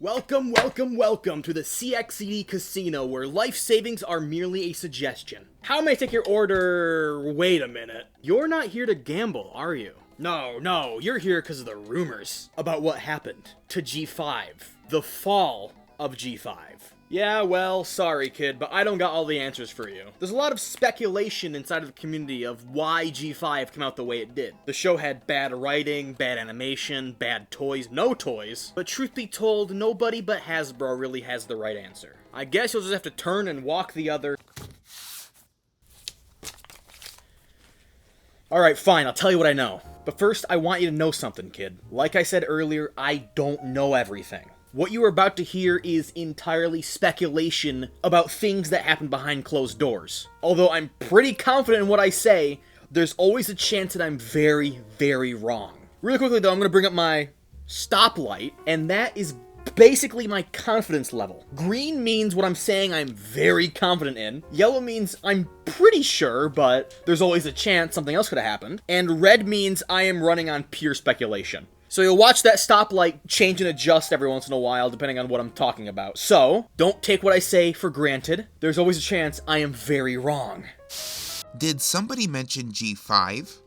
Welcome, welcome, welcome to the CXCD Casino, where life savings are merely a suggestion. How may I take your order? Wait a minute. You're not here to gamble, are you? No, you're here because of the rumors about what happened to G5. The fall of G5. Yeah, well, sorry kid, but I don't got all the answers for you. There's a lot of speculation inside of the community of why G5 came out the way it did. The show had bad writing, bad animation, bad toys, no toys, but truth be told, nobody but Hasbro really has the right answer. I guess you'll just have to turn and walk the other... Alright, fine, I'll tell you what I know. But first, I want you to know something, kid. Like I said earlier, I don't know everything. What you are about to hear is entirely speculation about things that happen behind closed doors. Although I'm pretty confident in what I say, there's always a chance that I'm very, very wrong. Really quickly though, I'm going to bring up my stoplight, and that is basically my confidence level. Green means what I'm saying I'm very confident in. Yellow means I'm pretty sure, but there's always a chance something else could have happened. And red means I am running on pure speculation. So you'll watch that stoplight change and adjust every once in a while, depending on what I'm talking about. So, don't take what I say for granted. There's always a chance I am very wrong. Did somebody mention G5?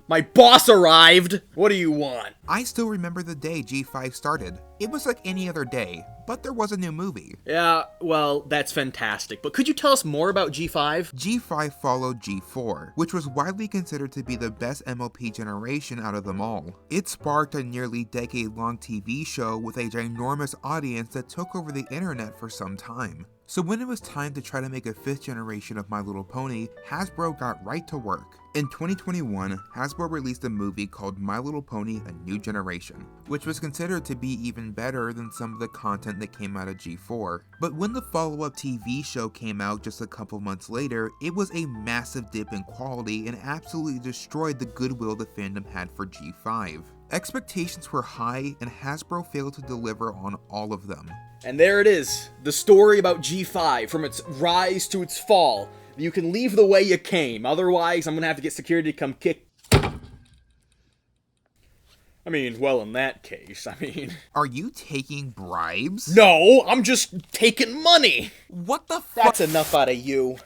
My boss arrived! What do you want? I still remember the day G5 started. It was like any other day, but there was a new movie. Yeah, well, that's fantastic. But could you tell us more about G5? G5 followed G4, which was widely considered to be the best MLP generation out of them all. It sparked a nearly decade-long TV show with a ginormous audience that took over the internet for some time. So when it was time to try to make a 5th generation of My Little Pony, Hasbro got right to work. In 2021, Hasbro released a movie called My Little Pony: A New Generation, which was considered to be even better than some of the content that came out of G4. But when the follow-up TV show came out just a couple months later, it was a massive dip in quality and absolutely destroyed the goodwill the fandom had for G5. Expectations were high, and Hasbro failed to deliver on all of them. And there it is, the story about G5, from its rise to its fall. You can leave the way you came, otherwise I'm gonna have to get security to come kick... well, in that case, Are you taking bribes? No, I'm just taking money! What the fuck? That's enough out of you.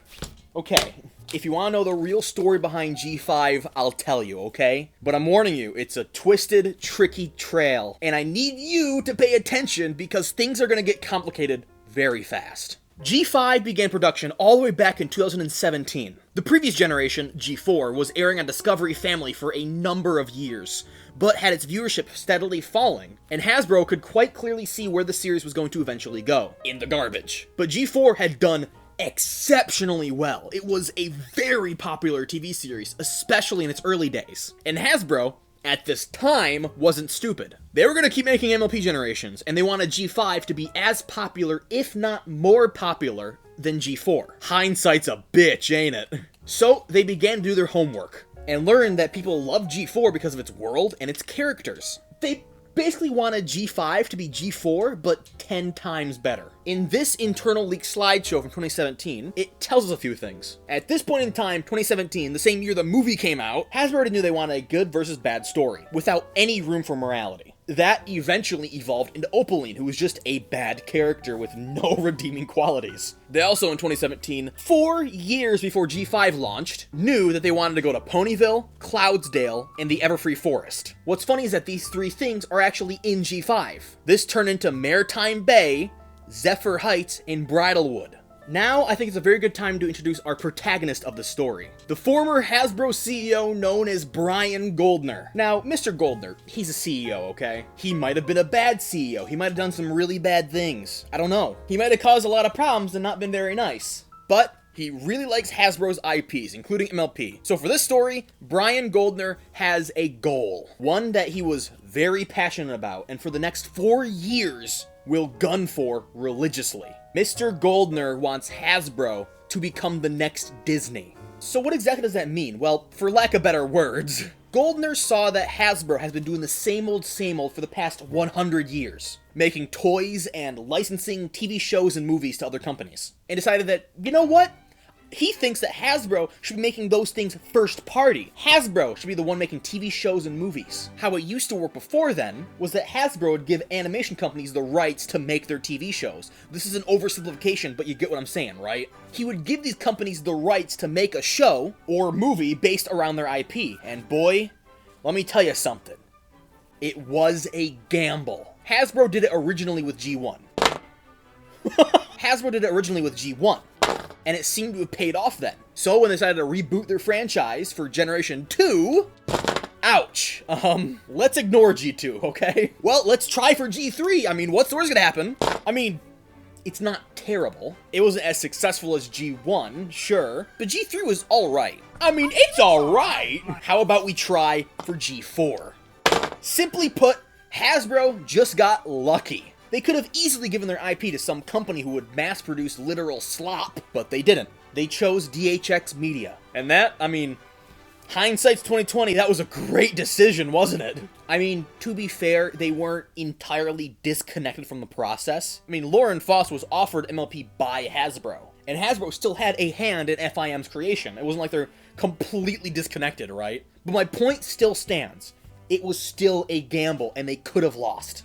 Okay, if you want to know the real story behind G5, I'll tell you, okay? But I'm warning you, it's a twisted, tricky trail. And I need you to pay attention because things are going to get complicated very fast. G5 began production all the way back in 2017. The previous generation, G4, was airing on Discovery Family for a number of years, but had its viewership steadily falling, and Hasbro could quite clearly see where the series was going to eventually go, in the garbage. But G4 had done exceptionally well. It was a very popular TV series, especially in its early days. And Hasbro, at this time, wasn't stupid. They were going to keep making MLP generations, and they wanted G5 to be as popular, if not more popular, than G4. Hindsight's a bitch, ain't it? So they began to do their homework, and learned that people love G4 because of its world and its characters. They basically wanted G5 to be G4, but 10 times better. In this internal leak slideshow from 2017, it tells us a few things. At this point in time, 2017, the same year the movie came out, Hasbro already knew they wanted a good versus bad story, without any room for morality. That eventually evolved into Opaline, who was just a bad character with no redeeming qualities. They also, in 2017, 4 years before G5 launched, knew that they wanted to go to Ponyville, Cloudsdale, and the Everfree Forest. What's funny is that these 3 things are actually in G5. This turned into Maritime Bay, Zephyr Heights, and Bridalwood. Now, I think it's a very good time to introduce our protagonist of the story. The former Hasbro CEO known as Brian Goldner. Now, Mr. Goldner, he's a CEO, okay? He might have been a bad CEO. He might have done some really bad things. I don't know. He might have caused a lot of problems and not been very nice. But he really likes Hasbro's IPs, including MLP. So for this story, Brian Goldner has a goal. One that he was very passionate about, and for the next 4 years, will gun for religiously. Mr. Goldner wants Hasbro to become the next Disney. So what exactly does that mean? Well, for lack of better words, Goldner saw that Hasbro has been doing the same old for the past 100 years, making toys and licensing TV shows and movies to other companies, and decided that, you know what? He thinks that Hasbro should be making those things first party. Hasbro should be the one making TV shows and movies. How it used to work before then was that Hasbro would give animation companies the rights to make their TV shows. This is an oversimplification, but you get what I'm saying, right? He would give these companies the rights to make a show or movie based around their IP. And boy, let me tell you something. It was a gamble. Hasbro did it originally with G1. Hasbro did it originally with G1. And it seemed to have paid off then. So when they decided to reboot their franchise for Generation 2, ouch. Let's ignore G2, okay? Well, let's try for G3. I mean, what's the worst gonna happen? I mean, it's not terrible. It wasn't as successful as G1, sure, but G3 was alright. I mean, it's alright. How about we try for G4? Simply put, Hasbro just got lucky. They could have easily given their IP to some company who would mass-produce literal slop, but they didn't. They chose DHX Media. And that, I mean, hindsight's 2020, that was a great decision, wasn't it? I mean, to be fair, they weren't entirely disconnected from the process. I mean, Lauren Foss was offered MLP by Hasbro, and Hasbro still had a hand in FIM's creation. It wasn't like they're completely disconnected, right? But my point still stands. It was still a gamble, and they could have lost.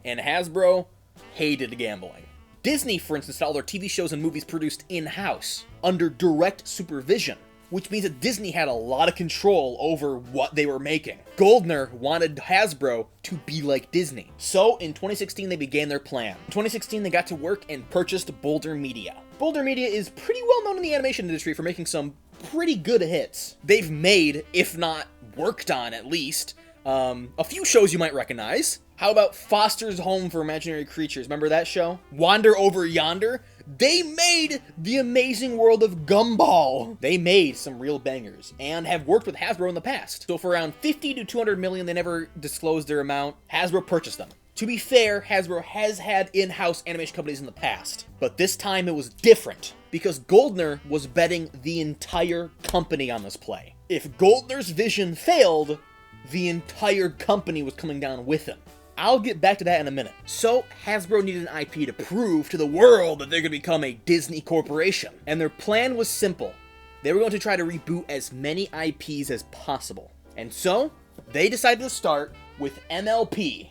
And Hasbro hated gambling. Disney, for instance, had all their TV shows and movies produced in-house, under direct supervision, which means that Disney had a lot of control over what they were making. Goldner wanted Hasbro to be like Disney. So, in 2016, they began their plan. In 2016, they got to work and purchased Boulder Media. Boulder Media is pretty well known in the animation industry for making some pretty good hits. They've made, if not worked on at least, a few shows you might recognize. How about Foster's Home for Imaginary Creatures? Remember that show? Wander Over Yonder? They made The Amazing World of Gumball. They made some real bangers and have worked with Hasbro in the past. So for around 50 to 200 million, they never disclosed their amount, Hasbro purchased them. To be fair, Hasbro has had in-house animation companies in the past, but this time it was different because Goldner was betting the entire company on this play. If Goldner's vision failed, the entire company was coming down with him. I'll get back to that in a minute. So, Hasbro needed an IP to prove to the world that they're going to become a Disney corporation. And their plan was simple. They were going to try to reboot as many IPs as possible. And so, they decided to start with MLP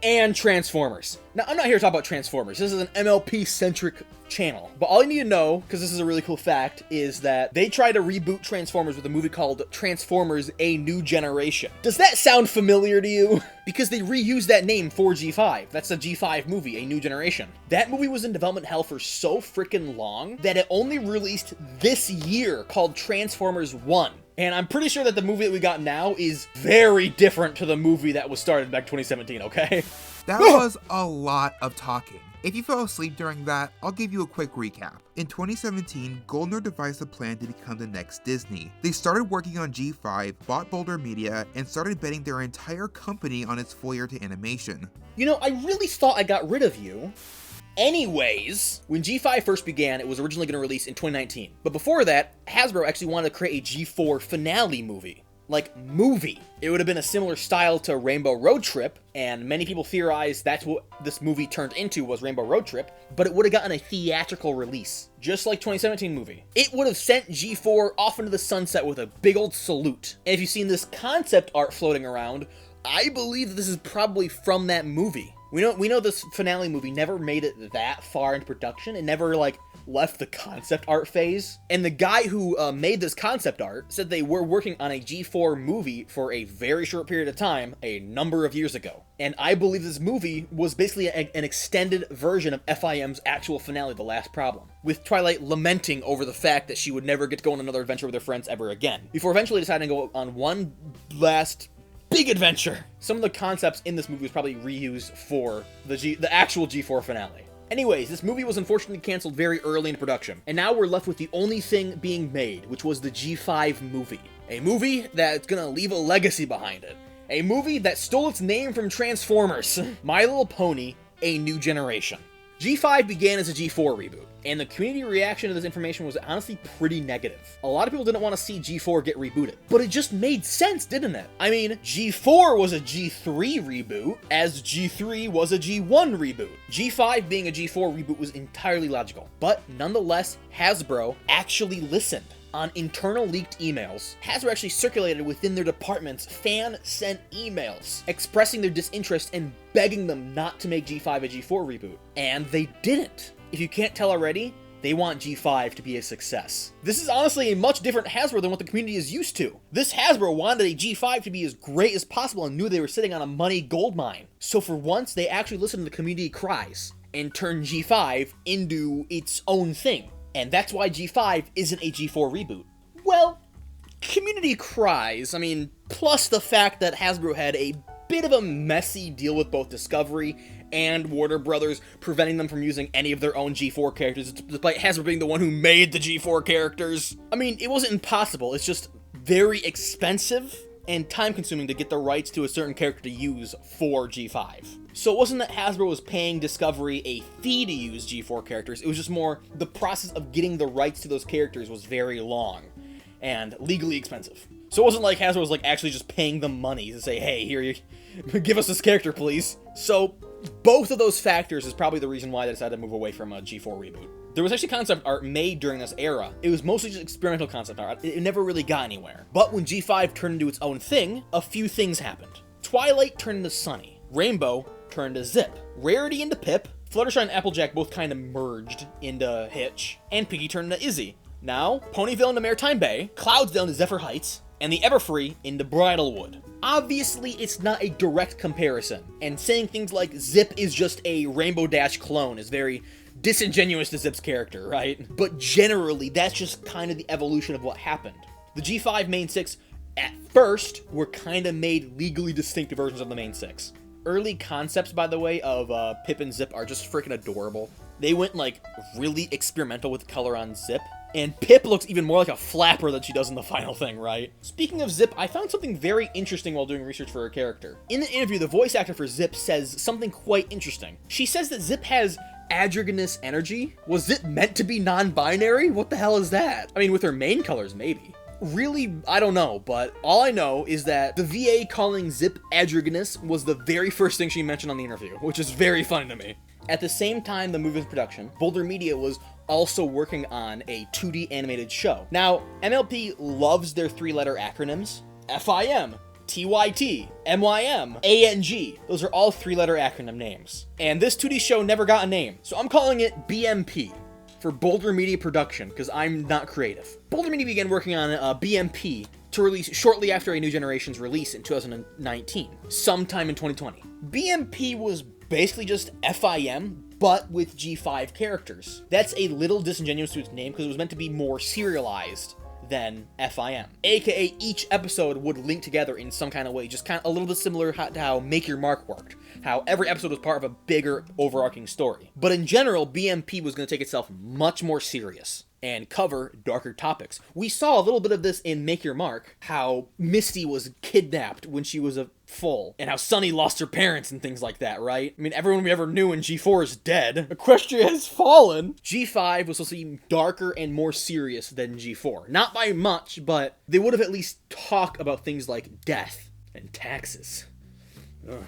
and Transformers. Now, I'm not here to talk about Transformers. This is an MLP-centric channel. But all you need to know, because this is a really cool fact, is that they tried to reboot Transformers with a movie called Transformers: A New Generation. Does that sound familiar to you? Because they reused that name for G5. That's the G5 movie, A New Generation. That movie was in development hell for so freaking long that it only released this year, called Transformers 1. And I'm pretty sure that the movie that we got now is very different to the movie that was started back 2017, okay? That was a lot of talking. If you fell asleep during that, I'll give you a quick recap. In 2017, Goldner devised a plan to become the next Disney. They started working on G5, bought Boulder Media, and started betting their entire company on its foyer to animation. You know, I really thought I got rid of you. Anyways, when G5 first began, it was originally going to release in 2019. But before that, Hasbro actually wanted to create a G4 finale movie. Like, movie. It would have been a similar style to Rainbow Road Trip, and many people theorize that's what this movie turned into, was Rainbow Road Trip, but it would have gotten a theatrical release, just like 2017 movie. It would have sent G4 off into the sunset with a big old salute. And if you've seen this concept art floating around, I believe that this is probably from that movie. We know this finale movie never made it that far into production. It never, like, left the concept art phase. And the guy who made this concept art said they were working on a G4 movie for a very short period of time, a number of years ago. And I believe this movie was basically an extended version of FIM's actual finale, The Last Problem, with Twilight lamenting over the fact that she would never get to go on another adventure with her friends ever again, before eventually deciding to go on one last big adventure. Some of the concepts in this movie was probably reused for the actual G4 finale. Anyways, this movie was unfortunately canceled very early in production, and now we're left with the only thing being made, which was the G5 movie. A movie that's gonna leave a legacy behind it. A movie that stole its name from Transformers. My Little Pony: A New Generation. G5 began as a G4 reboot, and the community reaction to this information was honestly pretty negative. A lot of people didn't want to see G4 get rebooted, but it just made sense, didn't it? I mean, G4 was a G3 reboot, as G3 was a G1 reboot. G5 being a G4 reboot was entirely logical, but nonetheless, Hasbro actually listened. On internal leaked emails, Hasbro actually circulated within their departments fan-sent emails expressing their disinterest and begging them not to make G5 a G4 reboot. And they didn't. If you can't tell already, they want G5 to be a success. This is honestly a much different Hasbro than what the community is used to. This Hasbro wanted a G5 to be as great as possible and knew they were sitting on a money goldmine. So for once, they actually listened to the community cries and turned G5 into its own thing. And that's why G5 isn't a G4 reboot. Well, community cries, I mean, plus the fact that Hasbro had a bit of a messy deal with both Discovery and Warner Brothers, preventing them from using any of their own G4 characters, despite Hasbro being the one who made the G4 characters. I mean, it wasn't impossible, it's just very expensive and time-consuming to get the rights to a certain character to use for G5. So it wasn't that Hasbro was paying Discovery a fee to use G4 characters, it was just more the process of getting the rights to those characters was very long and legally expensive. So it wasn't like Hasbro was like actually just paying them money to say, hey, here, you give us this character, please. So both of those factors is probably the reason why they decided to move away from a G4 reboot. There was actually concept art made during this era. It was mostly just experimental concept art. It never really got anywhere. But when G5 turned into its own thing, a few things happened. Twilight turned into Sunny. Rainbow turned to Zip. Rarity into Pip. Fluttershy and Applejack both kind of merged into Hitch. And Piggy turned into Izzy. Now, Ponyville into Maritime Bay. Cloudsdale into Zephyr Heights. And the Everfree into Bridalwood. Obviously, it's not a direct comparison. And saying things like Zip is just a Rainbow Dash clone is very disingenuous to Zip's character, right? But generally, that's just kind of the evolution of what happened. The G5 main six, at first, were kind of made legally distinct versions of the main six. Early concepts, by the way, of Pip and Zip are just freaking adorable. They went, like, really experimental with color on Zip. And Pip looks even more like a flapper than she does in the final thing, right? Speaking of Zip, I found something very interesting while doing research for her character. In the interview, the voice actor for Zip says something quite interesting. She says that Zip has androgynous energy. Was Zip meant to be non-binary? What the hell is that? I mean, with her main colors, maybe. Really, I don't know, but all I know is that the VA calling Zip androgynous was the very first thing she mentioned on the interview, which is very funny to me. At the same time the movie was in production, Boulder Media was also working on a 2D animated show. Now, MLP loves their three-letter acronyms. FIM, TYT, MYM, ANG. Those are all three-letter acronym names. And this 2D show never got a name, so I'm calling it BMP. For Boulder Media Production, because I'm not creative. Boulder Media began working on BMP to release shortly after A New Generation's release in 2019, sometime in 2020. BMP was basically just FIM, but with G5 characters. That's a little disingenuous to its name because it was meant to be more serialized than FIM. AKA each episode would link together in some kind of way, just kind of a little bit similar to how Make Your Mark worked. How every episode was part of a bigger overarching story. But in general, BMP was going to take itself much more serious and cover darker topics. We saw a little bit of this in Make Your Mark, how Misty was kidnapped when she was a foal, and how Sunny lost her parents and things like that, right? I mean, everyone we ever knew in G4 is dead. Equestria has fallen. G5 was supposed to be darker and more serious than G4. Not by much, but they would have at least talked about things like death and taxes. Ugh.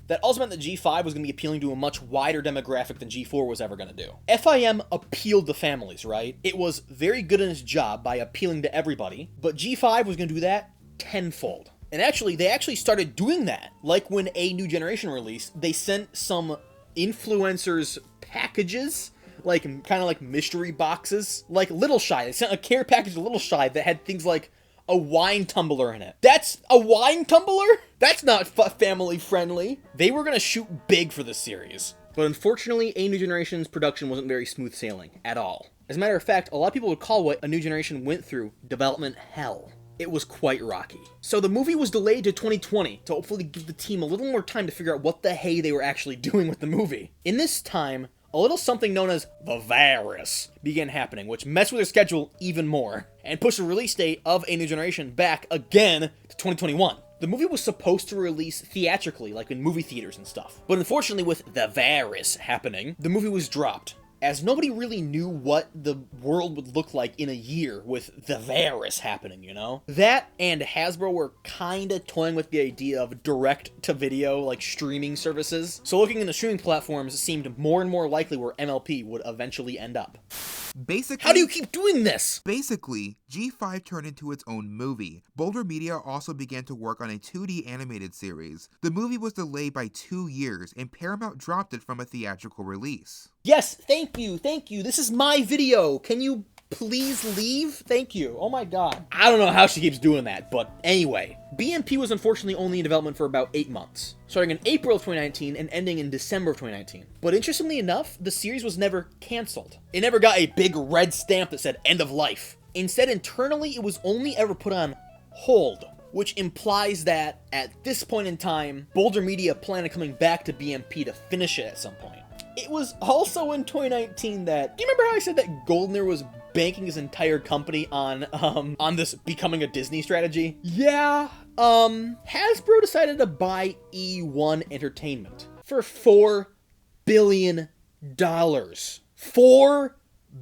That also meant that G5 was going to be appealing to a much wider demographic than G4 was ever going to do. FIM appealed to families, right? It was very good in its job by appealing to everybody, but G5 was going to do that tenfold. And actually, they started doing that. Like when A New Generation released, they sent some influencers packages, like kind of like mystery boxes, like Little Shy. They sent a care package to Little Shy that had things like a wine tumbler in it. That's a wine tumbler? That's not family friendly. They were gonna shoot big for this series. But unfortunately, A New Generation's production wasn't very smooth sailing at all. As a matter of fact, a lot of people would call what A New Generation went through development hell. It was quite rocky. So the movie was delayed to 2020 to hopefully give the team a little more time to figure out what the hey they were actually doing with the movie. In this time, a little something known as the virus began happening, which messed with their schedule even more, and pushed the release date of A New Generation back again to 2021. The movie was supposed to release theatrically, like in movie theaters and stuff. But unfortunately, with the virus happening, the movie was dropped, as nobody really knew what the world would look like in a year with the virus happening, you know? That and Hasbro were kinda toying with the idea of direct-to-video, like streaming services. So looking into streaming platforms seemed more and more likely where MLP would eventually end up. Basically, How do you keep doing this? Basically, G5 turned into its own movie. Boulder Media also began to work on a 2D animated series. The movie was delayed by 2 years, and Paramount dropped it from a theatrical release. Yes, thank you. This is my video. Can you please leave? Thank you. Oh my god. I don't know how she keeps doing that, but anyway. BMP was unfortunately only in development for about 8 months, starting in April of 2019 and ending in December of 2019. But interestingly enough, the series was never cancelled. It never got a big red stamp that said end of life. Instead, internally, it was only ever put on hold, which implies that at this point in time, Boulder Media planned on coming back to BMP to finish it at some point. It was also in 2019 that, do you remember how I said that Goldner was banking his entire company on this becoming a Disney strategy? Yeah, Hasbro decided to buy E1 Entertainment for $4 billion. $4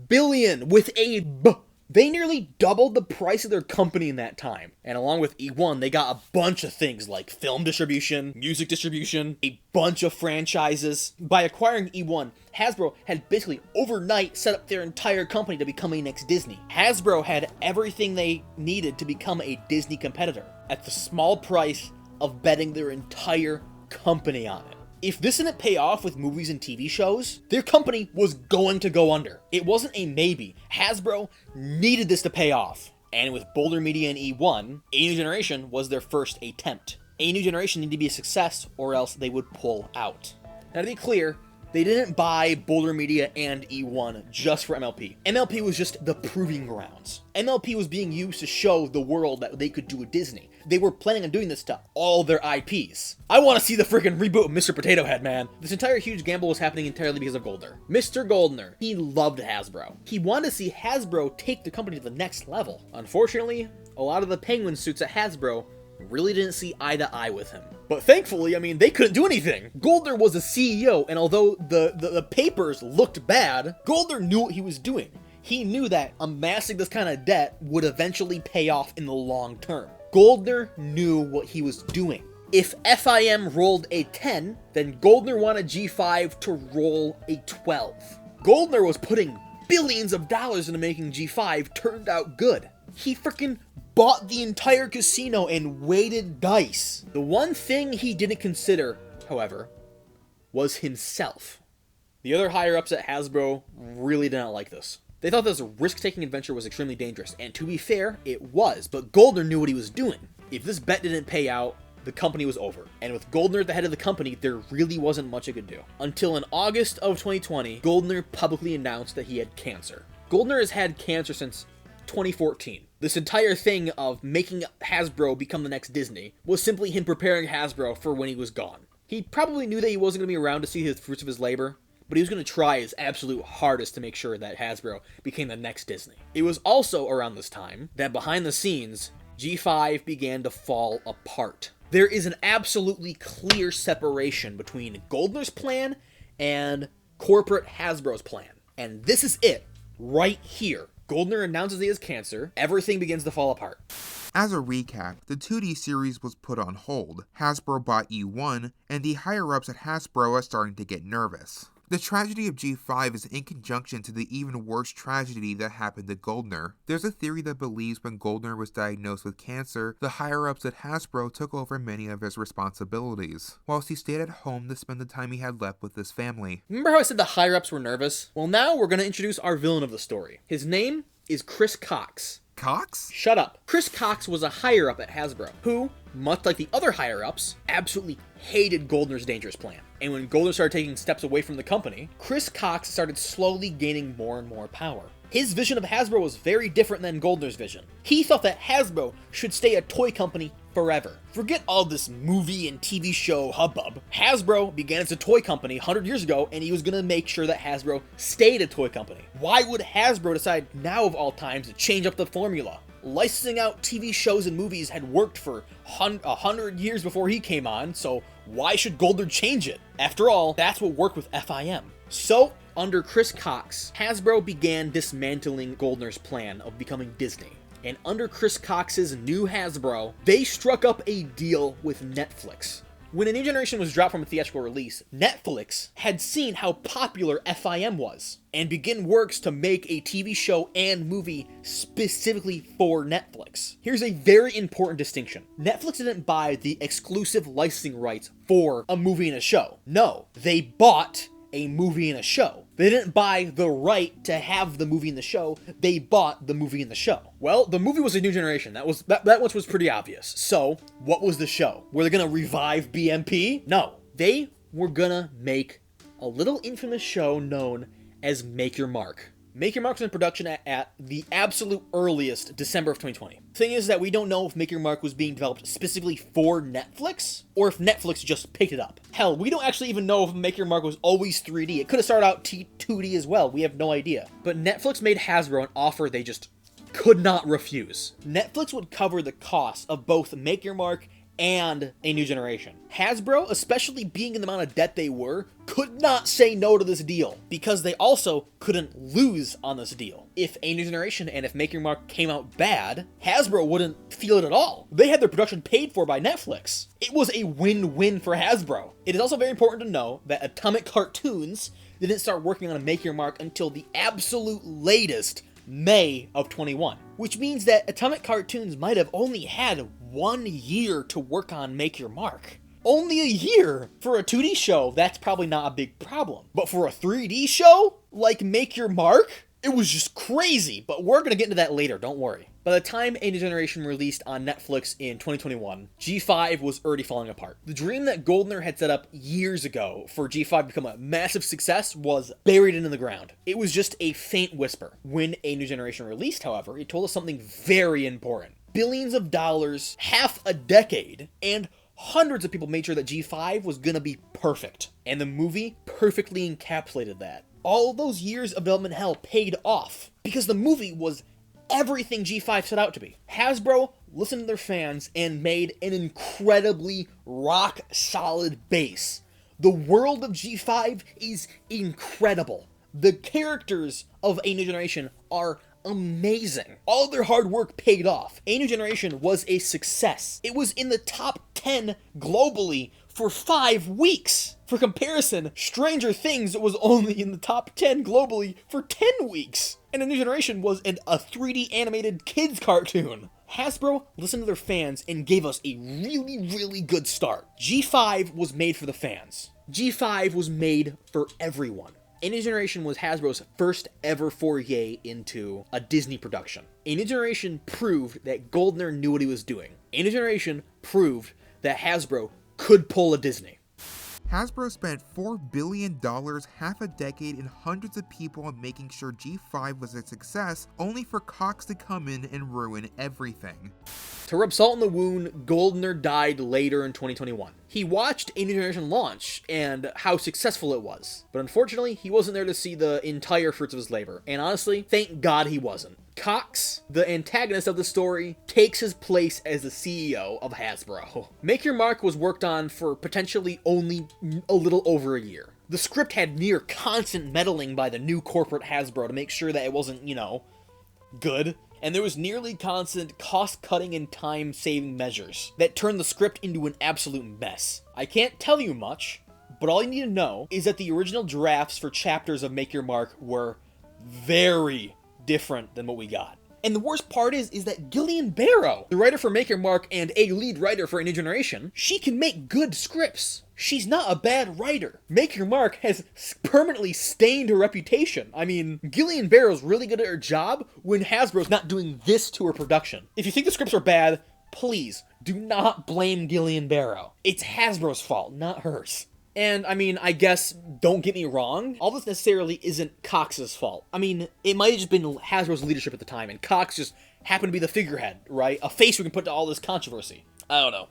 billion with a B. They nearly doubled the price of their company in that time. And along with E1, they got a bunch of things like film distribution, music distribution, a bunch of franchises. By acquiring E1, Hasbro had basically overnight set up their entire company to become a next Disney. Hasbro had everything they needed to become a Disney competitor at the small price of betting their entire company on it. If this didn't pay off with movies and TV shows, their company was going to go under. It wasn't a maybe. Hasbro needed this to pay off. And with Boulder Media and E1, A New Generation was their first attempt. A New Generation needed to be a success or else they would pull out. Now to be clear, they didn't buy Boulder Media and E1 just for MLP. MLP was just the proving grounds. MLP was being used to show the world that they could do with Disney. They were planning on doing this to all their IPs. I want to see the freaking reboot of Mr. Potato Head, man. This entire huge gamble was happening entirely because of Goldner. Mr. Goldner, he loved Hasbro. He wanted to see Hasbro take the company to the next level. Unfortunately, a lot of the Penguin suits at Hasbro really didn't see eye to eye with him. But thankfully, I mean, they couldn't do anything. Goldner was the CEO, and although the papers looked bad, Goldner knew what he was doing. He knew that amassing this kind of debt would eventually pay off in the long term. Goldner knew what he was doing. If FIM rolled a 10, then Goldner wanted G5 to roll a 12. Goldner was putting billions of dollars into making G5 turned out good. He freaking bought the entire casino and weighted dice. The one thing he didn't consider, however, was himself. The other higher-ups at Hasbro really didn't like this. They thought this risk-taking adventure was extremely dangerous, and to be fair, it was, but Goldner knew what he was doing. If this bet didn't pay out, the company was over. And with Goldner at the head of the company, there really wasn't much it could do. Until in August of 2020, Goldner publicly announced that he had cancer. Goldner has had cancer since 2014. This entire thing of making Hasbro become the next Disney was simply him preparing Hasbro for when he was gone. He probably knew that he wasn't going to be around to see the fruits of his labor, but he was going to try his absolute hardest to make sure that Hasbro became the next Disney. It was also around this time that behind the scenes, G5 began to fall apart. There is an absolutely clear separation between Goldner's plan and corporate Hasbro's plan. And this is it, right here. Goldner announces he has cancer, everything begins to fall apart. As a recap, the 2D series was put on hold, Hasbro bought E1, and the higher-ups at Hasbro are starting to get nervous. The tragedy of G5 is in conjunction to the even worse tragedy that happened to Goldner. There's a theory that believes when Goldner was diagnosed with cancer, the higher-ups at Hasbro took over many of his responsibilities, whilst he stayed at home to spend the time he had left with his family. Remember how I said the higher-ups were nervous? Well, now we're going to introduce our villain of the story. His name is Chris Cox. Cox? Shut up. Chris Cox was a higher-up at Hasbro, who, much like the other higher-ups, absolutely hated Goldner's dangerous plan. And when Goldner started taking steps away from the company, Chris Cox started slowly gaining more and more power. His vision of Hasbro was very different than Goldner's vision. He thought that Hasbro should stay a toy company forever. Forget all this movie and TV show hubbub. Hasbro began as a toy company 100 years ago, and he was going to make sure that Hasbro stayed a toy company. Why would Hasbro decide now of all times to change up the formula? licensing out TV shows and movies had worked for 100 years before he came on, so why should Goldner change it? After all, that's what worked with FIM. So, under Chris Cox, Hasbro began dismantling Goldner's plan of becoming Disney. And under Chris Cox's new Hasbro, they struck up a deal with Netflix. When A New Generation was dropped from a theatrical release, Netflix had seen how popular FIM was, and began works to make a TV show and movie specifically for Netflix. Here's a very important distinction. Netflix didn't buy the exclusive licensing rights for a movie and a show. No, they bought a movie and a show. They didn't buy the right to have the movie in the show, they bought the movie in the show. Well, the movie was A New Generation. That much was pretty obvious. So, what was the show? Were they gonna revive BMP? No. They were gonna make a little infamous show known as Make Your Mark. Make Your Mark was in production at the absolute earliest, December of 2020. The thing is that we don't know if Make Your Mark was being developed specifically for Netflix, or if Netflix just picked it up. Hell, we don't actually even know if Make Your Mark was always 3D. It could have started out 2D as well, we have no idea. But Netflix made Hasbro an offer they just could not refuse. Netflix would cover the cost of both Make Your Mark and A New Generation. Hasbro, especially being in the amount of debt they were, could not say no to this deal, because they also couldn't lose on this deal. If A New Generation and if Make Your Mark came out bad, Hasbro wouldn't feel it at all. They had their production paid for by Netflix. It was a win-win for Hasbro. It is also very important to know that Atomic Cartoons didn't start working on a Make Your Mark until the absolute latest May of 21, which means that Atomic Cartoons might have only had 1 year to work on Make Your Mark. Only a year! For a 2D show, that's probably not a big problem. But for a 3D show, like Make Your Mark, it was just crazy, but we're gonna get into that later, don't worry. By the time A New Generation released on Netflix in 2021, G5 was already falling apart. The dream that Goldner had set up years ago for G5 to become a massive success was buried into the ground. It was just a faint whisper. When A New Generation released, however, it told us something very important. Billions of dollars, half a decade, and hundreds of people made sure that G5 was gonna be perfect. And the movie perfectly encapsulated that. All those years of development hell paid off, because the movie was everything G5 set out to be. Hasbro listened to their fans and made an incredibly rock-solid base. The world of G5 is incredible. The characters of A New Generation are amazing. All their hard work paid off. A New Generation was a success. It was in the top 10 globally for 5 weeks. For comparison, Stranger Things was only in the top 10 globally for 10 weeks. And A New Generation was a 3D animated kids cartoon. Hasbro listened to their fans and gave us a really, really good start. G5 was made for the fans. G5 was made for everyone. A New Generation was Hasbro's first ever foray into a Disney production. A New Generation proved that Goldner knew what he was doing. A New Generation proved that Hasbro could pull a Disney. Hasbro spent $4 billion, half a decade, and hundreds of people on making sure G5 was a success, only for Cox to come in and ruin everything. To rub salt in the wound, Goldner died later in 2021. He watched A New Generation launch and how successful it was, but unfortunately, he wasn't there to see the entire fruits of his labor. And honestly, thank God he wasn't. Cox, the antagonist of the story, takes his place as the CEO of Hasbro. Make Your Mark was worked on for potentially only a little over a year. The script had near constant meddling by the new corporate Hasbro to make sure that it wasn't, good. And there was nearly constant cost-cutting and time-saving measures that turned the script into an absolute mess. I can't tell you much, but all you need to know is that the original drafts for chapters of Make Your Mark were very different than what we got. And the worst part is that Gillian Barrow, the writer for Make Your Mark and a lead writer for A New Generation, she can make good scripts. She's not a bad writer. Make Your Mark has permanently stained her reputation. I mean, Gillian Barrow's really good at her job when Hasbro's not doing this to her production. If you think the scripts are bad, please do not blame Gillian Barrow. It's Hasbro's fault, not hers. And, I mean, I guess, don't get me wrong, all this necessarily isn't Cox's fault. I mean, it might have just been Hasbro's leadership at the time, and Cox just happened to be the figurehead, right? A face we can put to all this controversy. I don't know.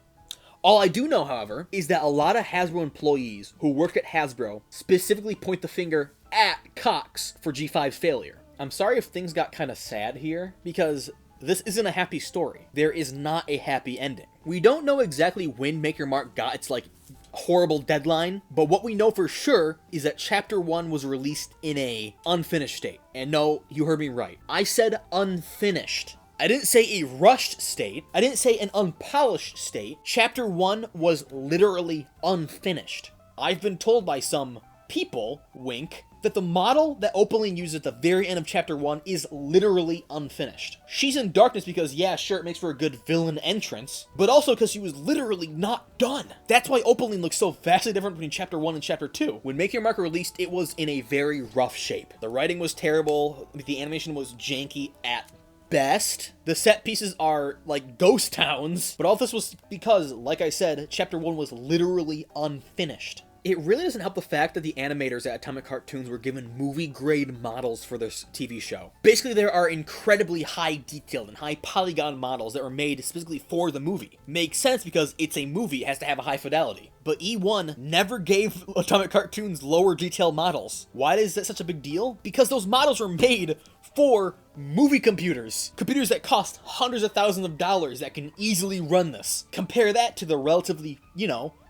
All I do know, however, is that a lot of Hasbro employees who work at Hasbro specifically point the finger at Cox for G5's failure. I'm sorry if things got kind of sad here, because this isn't a happy story. There is not a happy ending. We don't know exactly when Make Your Mark got its, like, horrible deadline, but what we know for sure is that Chapter 1 was released in a unfinished state. And no, you heard me right. I said unfinished. I didn't say a rushed state. I didn't say an unpolished state. Chapter 1 was literally unfinished. I've been told by some people, wink, that the model that Opaline uses at the very end of Chapter 1 is literally unfinished. She's in darkness because, yeah, sure, it makes for a good villain entrance, but also because she was literally not done. That's why Opaline looks so vastly different between Chapter 1 and Chapter 2. When Make Your Mark released, it was in a very rough shape. The writing was terrible, the animation was janky at best. The set pieces are like ghost towns, but all this was because, like I said, Chapter 1 was literally unfinished. It really doesn't help the fact that the animators at Atomic Cartoons were given movie-grade models for this TV show. Basically, there are incredibly high-detailed and high-polygon models that were made specifically for the movie. Makes sense because it's a movie, it has to have a high fidelity. But E1 never gave Atomic Cartoons lower detail models. Why is that such a big deal? Because those models were made for movie computers. Computers that cost hundreds of thousands of dollars that can easily run this. Compare that to the relatively,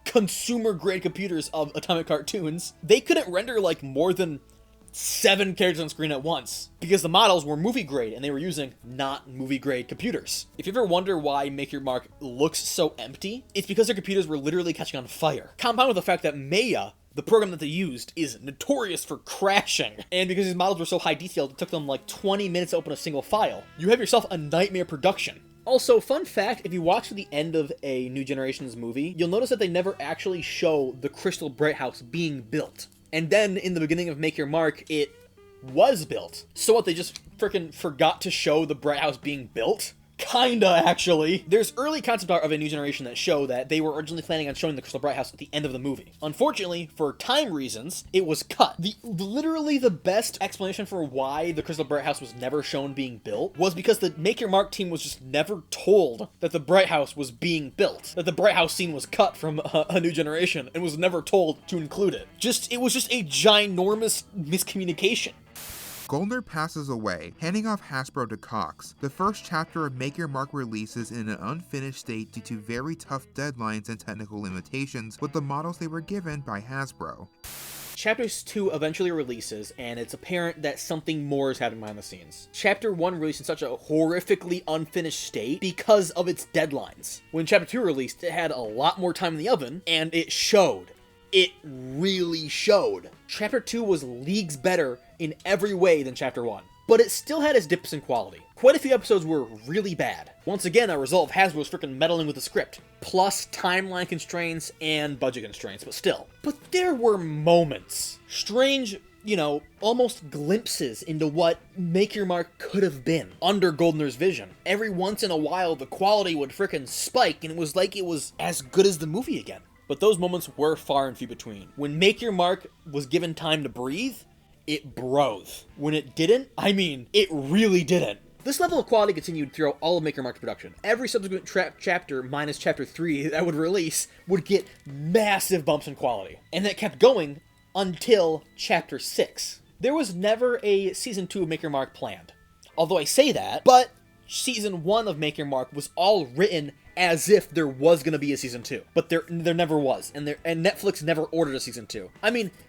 consumer-grade computers of Atomic Cartoons. They couldn't render like more than 7 characters on screen at once because the models were movie-grade and they were using not movie-grade computers. If you ever wonder why Make Your Mark looks so empty, it's because their computers were literally catching on fire. Compound with the fact that Maya, the program that they used, is notorious for crashing. And because these models were so high detailed, it took them like 20 minutes to open a single file. You have yourself a nightmare production. Also, fun fact, if you watch to the end of a New Generations movie, you'll notice that they never actually show the Crystal Bright House being built. And then, in the beginning of Make Your Mark, it was built. So what, they just freaking forgot to show the Bright House being built? Kinda, actually. There's early concept art of A New Generation that show that they were originally planning on showing the Crystal Bright House at the end of the movie. Unfortunately, for time reasons, it was cut. Literally the best explanation for why the Crystal Bright House was never shown being built was because the Make Your Mark team was just never told that the Bright House was being built. That the Bright House scene was cut from A New Generation and was never told to include it. It was just a ginormous miscommunication. Goldner passes away, handing off Hasbro to Cox. The first chapter of Make Your Mark releases in an unfinished state due to very tough deadlines and technical limitations with the models they were given by Hasbro. Chapter 2 eventually releases, and it's apparent that something more is happening behind the scenes. Chapter 1 released in such a horrifically unfinished state because of its deadlines. When Chapter 2 released, it had a lot more time in the oven, and it showed. It really showed. Chapter 2 was leagues better in every way than Chapter 1, but it still had its dips in quality. Quite a few episodes were really bad. Once again, a result of Hasbro's freaking meddling with the script, plus timeline constraints and budget constraints, but still. But there were moments. Strange, almost glimpses into what Make Your Mark could have been under Goldner's vision. Every once in a while, the quality would freaking spike, and it was like it was as good as the movie again. But those moments were far and few between. When Make Your Mark was given time to breathe, it broke. When it didn't, it really didn't. This level of quality continued throughout all of Make Your Mark's production. Every subsequent chapter, minus Chapter 3 that would release, would get massive bumps in quality. And that kept going until Chapter 6. There was never a Season 2 of Make Your Mark planned. Although I say that, but Season 1 of Make Your Mark was all written as if there was going to be a Season 2. But there never was, and Netflix never ordered a Season 2.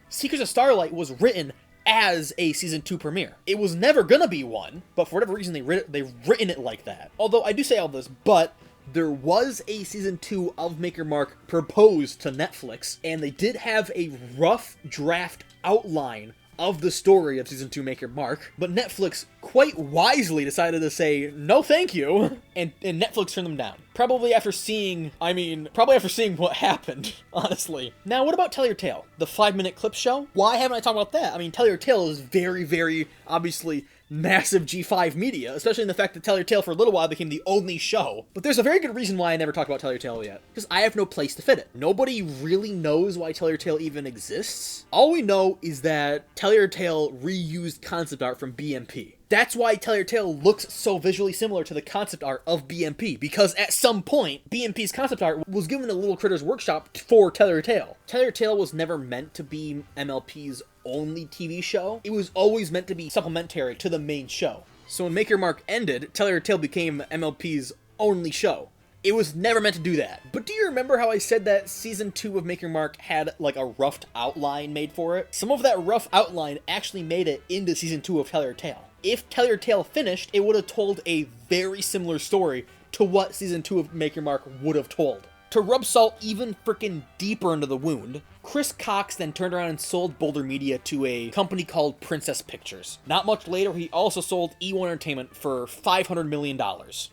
Secrets of Starlight was written as a Season 2 premiere. It was never gonna be one, but for whatever reason they've written it like that. Although I do say all this, but there was a Season 2 of Make Your Mark proposed to Netflix, and they did have a rough draft outline of the story of Season 2 Make Your Mark, but Netflix quite wisely decided to say, no thank you, and Netflix turned them down. Probably after seeing what happened, honestly. Now, what about Tell Your Tale? The 5-minute clip show? Why haven't I talked about that? Tell Your Tale is very, very, obviously, massive G5 media, especially in the fact that Tell Your Tale for a little while became the only show. But there's a very good reason why I never talked about Tell Your Tale yet. Because I have no place to fit it. Nobody really knows why Tell Your Tale even exists. All we know is that Tell Your Tale reused concept art from BMP. That's why Tell Your Tale looks so visually similar to the concept art of BMP, because at some point, BMP's concept art was given to Little Critters Workshop for Tell Your Tale. Tell Your Tale was never meant to be MLP's only TV show. It was always meant to be supplementary to the main show. So when Make Your Mark ended, Tell Your Tale became MLP's only show. It was never meant to do that. But do you remember how I said that Season 2 of Make Your Mark had like a rough outline made for it? Some of that rough outline actually made it into Season 2 of Tell Your Tale. If Tell Your Tale finished, it would have told a very similar story to what Season 2 of Make Your Mark would have told. To rub salt even freaking deeper into the wound, Chris Cox then turned around and sold Boulder Media to a company called Princess Pictures. Not much later, he also sold E1 Entertainment for $500 million.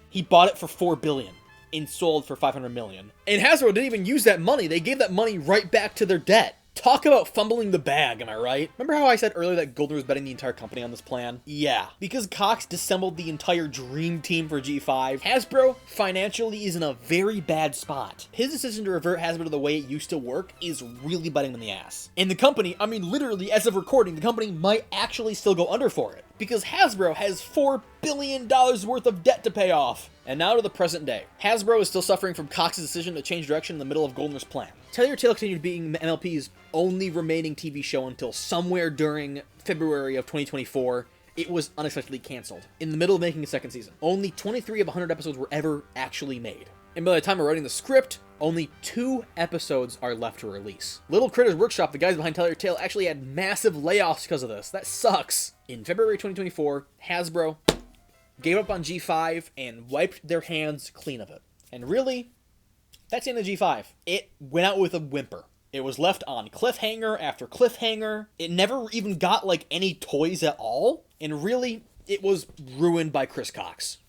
He bought it for $4 billion and sold for $500 million. And Hasbro didn't even use that money. They gave that money right back to their debt. Talk about fumbling the bag, am I right? Remember how I said earlier that Goldner was betting the entire company on this plan? Yeah. Because Cox dissembled the entire dream team for G5, Hasbro financially is in a very bad spot. His decision to revert Hasbro to the way it used to work is really biting them in the ass. And the company, I mean literally as of recording, the company might actually still go under for it. Because Hasbro has $4 billion worth of debt to pay off. And now to the present day. Hasbro is still suffering from Cox's decision to change direction in the middle of Goldner's plan. Tell Your Tale continued being MLP's only remaining TV show until somewhere during February of 2024, it was unexpectedly canceled, in the middle of making a second season. Only 23 of 100 episodes were ever actually made. And by the time of writing the script, only 2 episodes are left to release. Little Critters Workshop, the guys behind Tell Your Tale, actually had massive layoffs because of this. That sucks. In February 2024, Hasbro gave up on G5 and wiped their hands clean of it. And really, that's the end of G5. It went out with a whimper. It was left on cliffhanger after cliffhanger. It never even got like any toys at all. And really, it was ruined by Chris Cox.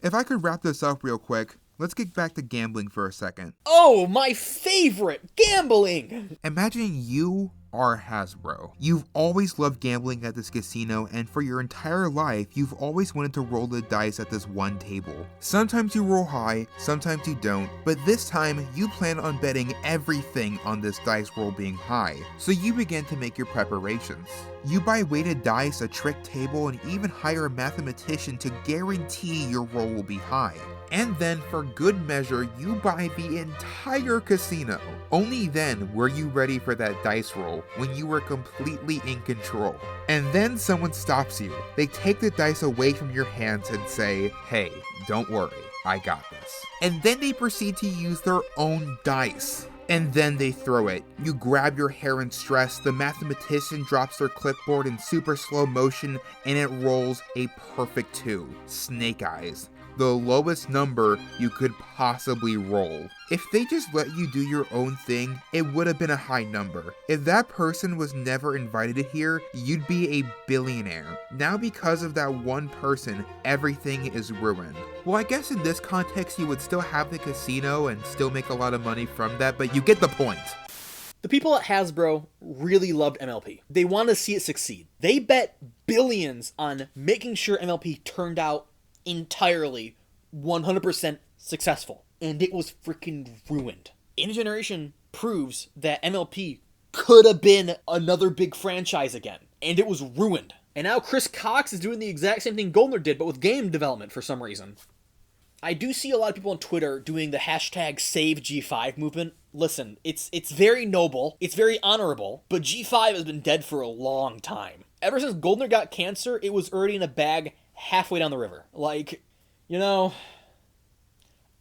If I could wrap this up real quick, let's get back to gambling for a second. Oh, my favorite! Gambling! Imagine you are Hasbro. You've always loved gambling at this casino, and for your entire life, you've always wanted to roll the dice at this one table. Sometimes you roll high, sometimes you don't, but this time, you plan on betting everything on this dice roll being high. So you begin to make your preparations. You buy weighted dice, a trick table, and even hire a mathematician to guarantee your roll will be high. And then, for good measure, you buy the entire casino. Only then were you ready for that dice roll, when you were completely in control. And then someone stops you. They take the dice away from your hands and say, "Hey, don't worry, I got this." And then they proceed to use their own dice. And then they throw it. You grab your hair in stress, the mathematician drops their clipboard in super slow motion, and it rolls a perfect 2. Snake eyes. The lowest number you could possibly roll. If they just let you do your own thing, it would have been a high number. If that person was never invited here, you'd be a billionaire. Now because of that one person, everything is ruined. Well, I guess in this context you would still have the casino and still make a lot of money from that, but you get the point. The people at Hasbro really loved MLP. They wanted to see it succeed. They bet billions on making sure MLP turned out entirely 100% successful. And it was freaking ruined. In a Generation proves that MLP could have been another big franchise again. And it was ruined. And now Chris Cox is doing the exact same thing Goldner did, but with game development for some reason. I do see a lot of people on Twitter doing the hashtag #SaveG5 movement. Listen, it's very noble, it's very honorable, but G5 has been dead for a long time. Ever since Goldner got cancer, it was already in a bag halfway down the river. Like, you know,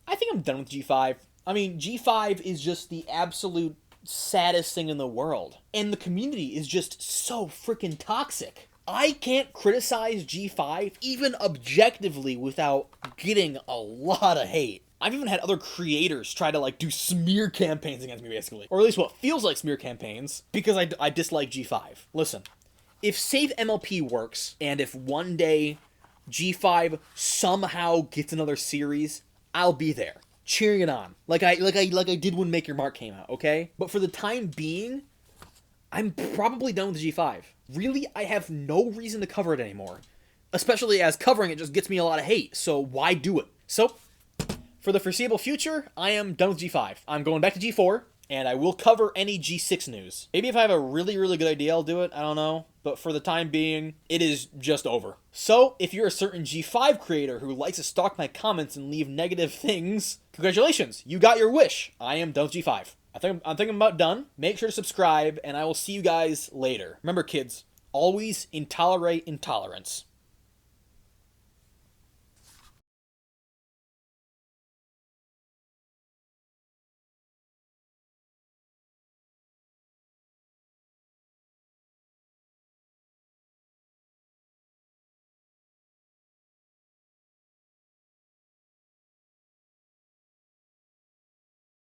I think I'm done with G5. I mean, G5 is just the absolute saddest thing in the world. And the community is just so freaking toxic. I can't criticize G5 even objectively without getting a lot of hate. I've even had other creators try to like do smear campaigns against me basically. Or at least what feels like smear campaigns because I dislike G5. Listen, if Save MLP works and if one day G5 somehow gets another series, I'll be there, cheering it on, like I did when Make Your Mark came out, okay? But for the time being, I'm probably done with G5. Really, I have no reason to cover it anymore, especially as covering it just gets me a lot of hate, so why do it? So, for the foreseeable future, I am done with G5. I'm going back to G4, and I will cover any G6 news. Maybe if I have a really, really good idea, I'll do it. I don't know. But for the time being, it is just over. So, if you're a certain G5 creator who likes to stalk my comments and leave negative things, congratulations, you got your wish. I am done with G5. I'm thinking about done. Make sure to subscribe, and I will see you guys later. Remember, kids, always intolerate intolerance.